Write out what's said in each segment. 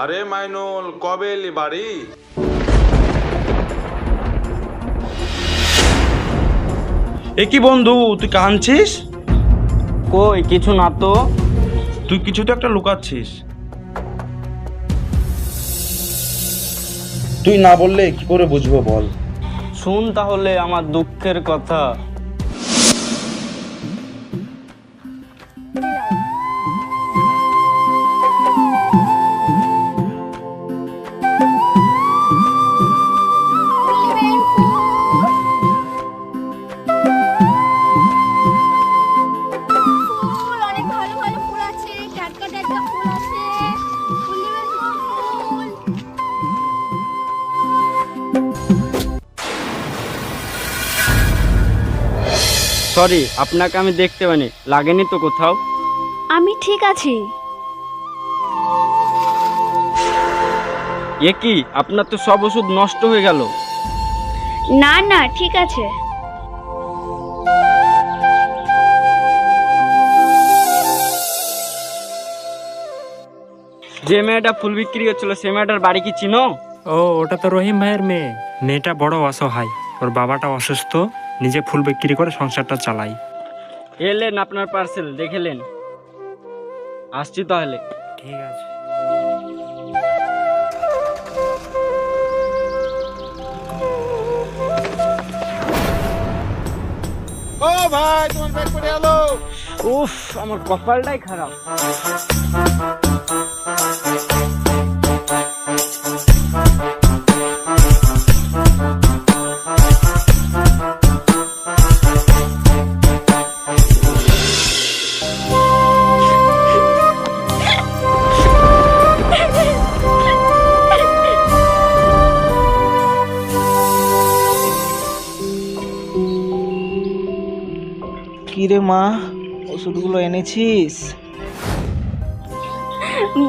আরে মাইনুল, কবে এলি বাড়ি? এ কি বন্ধু, তুই কাঁদছিস? কই কিছু না তো। তুই কিছু তো একটা লুকাচ্ছিস। তুই না বললে কি করে বুঝবো বল? শুন তাহলে আমার দুঃখের কথা। ফুল অনেক ভালো ভালো ফুল আছে, টাটকা টাটকা ফুল আছে। ফুল নেবেন তো ফুল? সরি, আপনাকে আমি দেখতে পাইনি। লাগেনি তো কোথাও? আমি ঠিক আছি। এ কি, আপনার তো সব ওষুধ নষ্ট হয়ে গেল। না না, ঠিক আছে। যে মেয়েটা ফুল বিক্রি করছিল সে মেয়েটার বাড়ি কি চিনো? ও, ওটা তো রহিম ভাইয়ের মেয়ে। মেয়েটা বড় অসহায়, ওর বাবাটা অসুস্থ, নিজে ফুল বিক্রি করে সংসারটা চালায়। এলেন আপনার পার্সেল, দেখেলেন। আসছি তাহলে। ঠিক আছে। ও ভাই, তোমার ব্যাগ পড়ে গেল। উফ, আমার কপালটাই খারাপ। কিরে মা, ওষুধগুলো এনেছিস?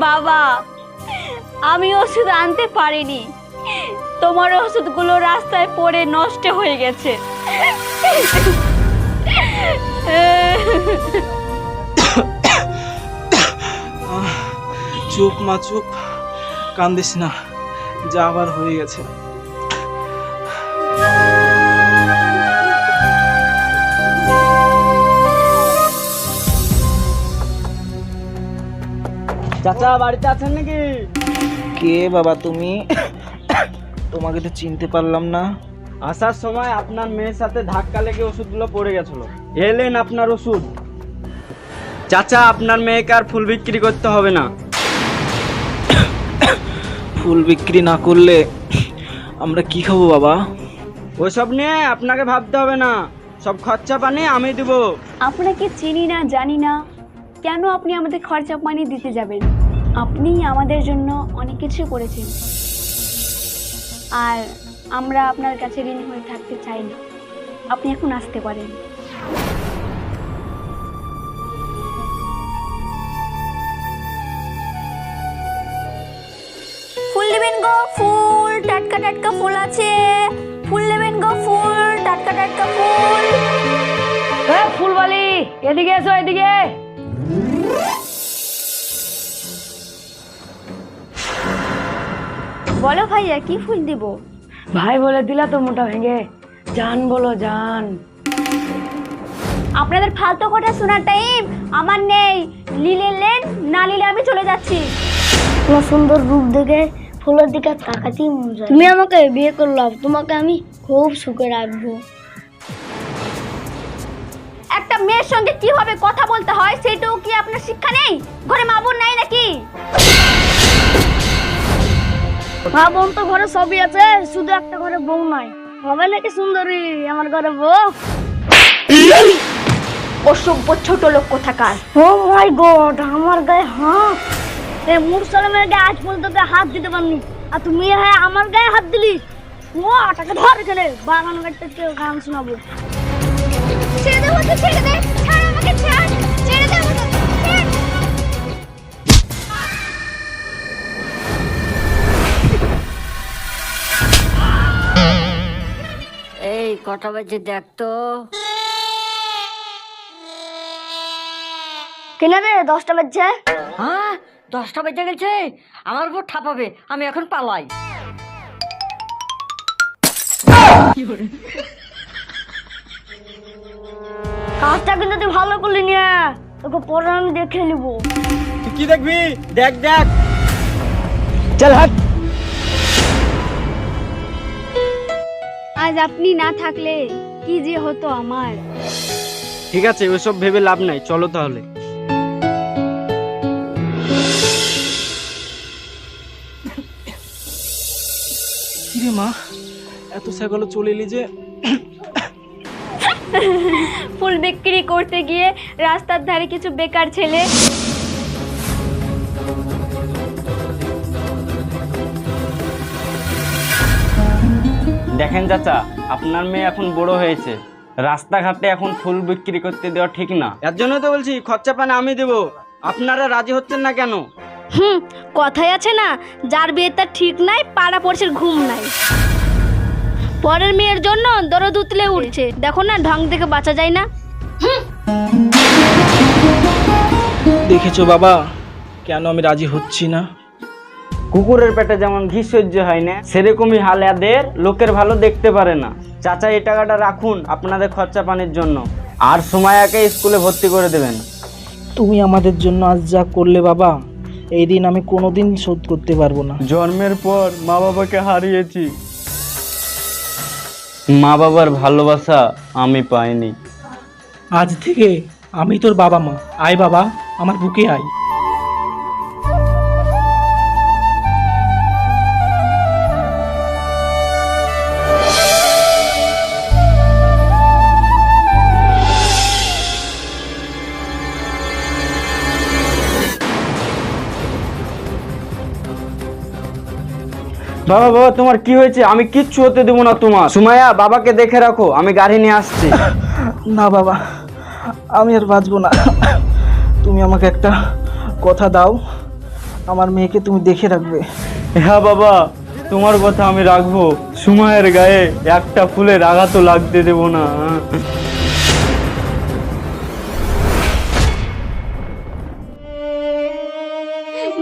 বাবা, আমি ওষুধ আনতে পারিনি। তোমার ওষুধগুলো রাস্তায় পড়ে নষ্ট হয়ে গেছে। চুপ মা চুপ, কান্দিস না, যা আবার হয়ে গেছে। চাচা বাড়িতে আছেন নাকি? কে বাবা তুমি? তোমাকে তো চিনতে পারলাম না। আসার সময় আপনার মেয়ের সাথে ধাক্কা লেগে ওষুধগুলো পড়ে গেছিল। এলেন আপনার ওষুধ। চাচা, আপনার মেয়েকে আর ফুল বিক্রি করতে হবে না। ফুল বিক্রি না করলে আমরা কি খাবো বাবা? ওইসব নিয়ে আপনাকে ভাবতে হবে না, সব খরচা পানি আমি দেব। আপনাকে চিনি না, জানি না, কেন আপনি আমাদের খরচা পানি দিতে যাবেন? আপনি আমাদের জন্য অনেক কিছু করেছেন, আর আমরা আপনার কাছে ঋণী হয়ে থাকতে চাই না। আপনি এখন আসতে পারেন। ফুল নেবেন গো? ফুল, টাটকা টাটকা ফুল আছে। ফুল নেবেন গো? ফুল, টাটকা টাটকা ফুল। ফুলবালি, এদিকে এসো, এদিকে। বলো ভাইয়া, কি ফুল দিব? ভাই বলে দিলা তো মোটা ভেঙে, জান বলো জান। আপনাদের ফালতু কথা শোনার টাইম আমার নেই। নিলে নেন, না নিলে আমি চলে যাচ্ছি। তোমার সুন্দর রূপ দেখে ফুলের দিকে তাকাতেই মন যায়। তুমি আমাকে বিয়ে করলো, তোমাকে আমি খুব সুখে রাখবো। একটা মেয়ের সঙ্গে কিভাবে কথা বলতে হয় সেটাও কি আপনার শিক্ষা নেই? ঘরে মা বোন নাই নাকি? মা বোন তো ঘরে সবই আছে, শুধু একটা ঘরে বউ নাই। হবে নাকি সুন্দরী আমার ঘরে বউ? অসভ্য ছোট লোক কোথাকার। ও মাই গড, আমার গায়ে হাত! এই মুরসালামের গায়ে আজ পর্যন্ত হাত দিতে পারনি, আর তুমি হ্যাঁ আমার গায়ে হাত দিলি। ও টাকা ধর এখানে, বাগান কাটতে কেউ গান শোনাবো। ছেড়ে দে বলতে, ছেড়ে দে। ছাড় আমাকে, ছাড়। ছেড়ে দে বলতে, ছাড়। এই কটা বাজে দেখ তো। কেন রে, 10টা বাজছে? হ্যাঁ, 10টা বেজে গেছে, আমার উপর ঠাপাবে, আমি এখন পালাই। কাজটা কিন্তু তুই ভালো করলি নিয়ে, তোকে পরে আমি দেখে নিবো। তুই কি দেখবি? দেখ দেখ, চল হাট। আজ আপনি না থাকলে কি যে হতো আমার। ঠিক আছে, ওইসব ভেবে লাভ নাই, চলো তাহলে। কিরে মা, এত ছাগল চলে এলি যে? ফুল বিক্রি করতে গিয়ে রাস্তার ধারে কিছু বেকার ছেলে দেখেন চাচা, আপনার মেয়ে এখন বড় হয়েছে, রাস্তাঘাটে এখন ফুল বিক্রি করতে দেওয়া ঠিক না। এর জন্য তো বলছি খরচা পানি আমি দেবো, আপনারা রাজি হচ্ছেন না কেন? কথাই আছে না, যার বিয়ে তার ঠিক নাই, পাড়া পড়শের ঘুম নাই। পরের মেয়ের জন্য দরদ উতলে উঠছে, দেখো না ঢং থেকে বাঁচা যায় না। দেখেছো বাবা, কেন আমি রাজি হচ্ছি না? কুকুরের পেটে যেমন ঘি সহ্য হয় না, সেরকমই হাল এদের, লোকের ভালো দেখতে পারে না। চাচা এই টাকাটা রাখুন আপনাদের খরচা পানির জন্য, আর সুমাইয়াকে স্কুলে ভর্তি করে দেবেন। তুমি আমাদের জন্য আজ যা করলে বাবা, এই দিন আমি কোনোদিন শোধ করতে পারবো না। জন্মের পর মা বাবাকে হারিয়েছি, মা বাবার ভালোবাসা আমি পাইনি। আজ থেকে আমি তোর বাবা মা। আয় বাবা, আমার বুকে আয়। বাবা বাবা, তোমার কি হয়েছে? আমি কিচ্ছু হতে দেবো না তোমার। সুমাইয়া, বাবাকে দেখে রাখো, আমি গাড়ি নিয়ে আসছি। না বাবা, আমি আর বাঁচবো না। তুমি আমাকে একটা কথা দাও, আমার মেয়েকে তুমি দেখে রাখবে। হ্যাঁ বাবা, তোমার কথা আমি রাখবো। সুমাইয়ের গায়ে একটা ফুলের আঘাতও লাগতে দেবো না।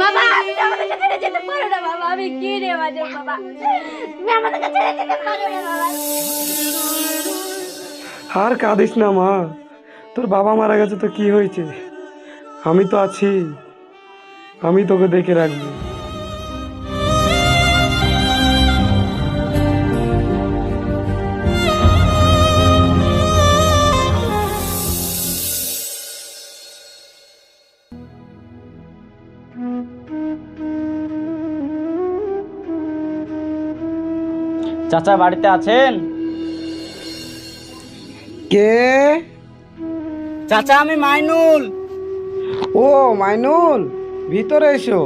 বাবা, আমি তো আমাদেরকে ছেড়ে যেতে পারো না বাবা, আমি কি রে বাজে বাবা, তুমি আমাদেরকে ছেড়ে যেতে পারো না বাবা। আর কাঁদিস না মা, তোর বাবা মারা গেছে তো কি হয়েছে, আমি তো আছি, আমি তোকে দেখে রাখবো। চাচা বাড়িতে আছেন? কে? চাচা, আমি মাইনুল। ও মাইনুল, ভিতরে এসো,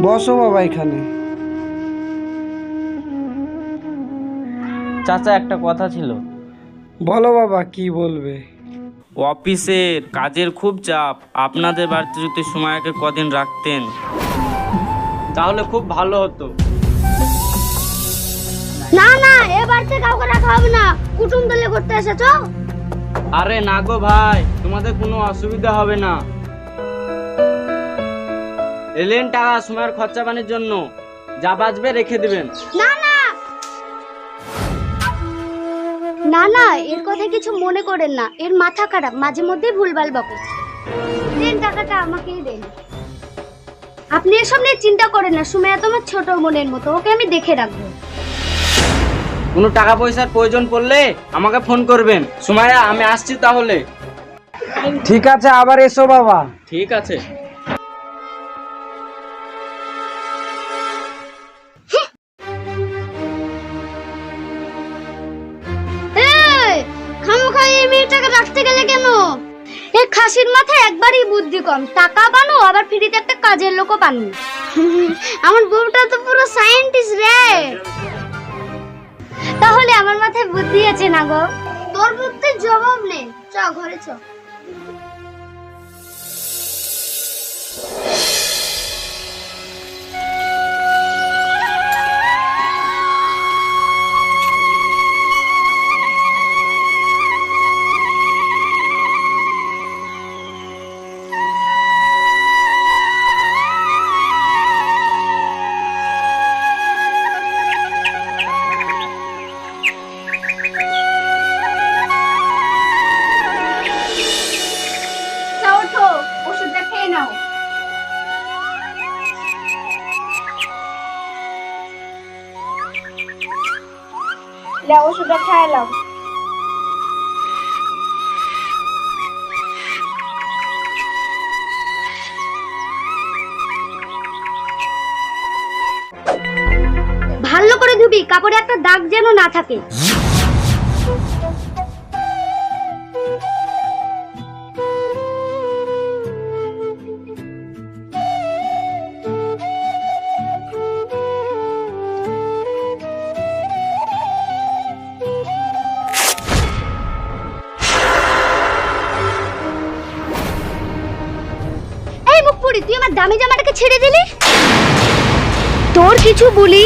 বসো বাবা এখানে। চাচা, একটা কথা ছিল। বলো বাবা, কি বলবে? অফিসের কাজের খুব চাপ, আপনাদের বাড়িতে যদি সুমাইয়াকে কদিন রাখতেন তাহলে খুব ভালো হতো। না না, এ বাড়িতে কাউকে রাখা হবে না, কুটুম দলে করতে এসেছো। আরে না গো ভাই, তোমাদের কোনো অসুবিধা হবে না। এলেন টাকা সুমাইয়ার খরচা পানির জন্য, যা বাঁচবে রেখে দিবেন। না না না না, এর কথা কিছু মনে করেন না, এর মাথা খারাপ, মাঝে মধ্যে ভুলভাল বকে। দেন টাকাটা আমাকেই দেন। আপনি এসব নিয়ে চিন্তা করেন না, সুমাইয়া তোমার ছোট বোনের মতো, ওকে আমি দেখে রাখবো। কোনো টাকা পয়সার প্রয়োজন পড়লে আমাকে ফোন করবেন। সুমাইয়া, আমি আসছি তাহলে। ঠিক আছে, আবার এসো বাবা। ঠিক আছে। খামোখা এই মেয়েটাকে রাখতে গেলে কেন? এই খাসির মাথায় একবারই বুদ্ধি কম, টাকা পানো আবার ফ্রিতে একটা কাজের লোকও পানো। আমার বউটা তো পুরো সায়েন্টিস্ট রে। তাহলে আমার মাথায় বুদ্ধি আছে না গো? তোর বুদ্ধির জবাব নেই, চ ঘরে চ। ওষুধটা খাইলাম। ভালো করে ধুবি, কাপড়ে একটা দাগ যেন না থাকে। এই মুখপুরি, তুই আমার দামি জামাটাকে ছেড়ে দিলি। তোর কিছু বলি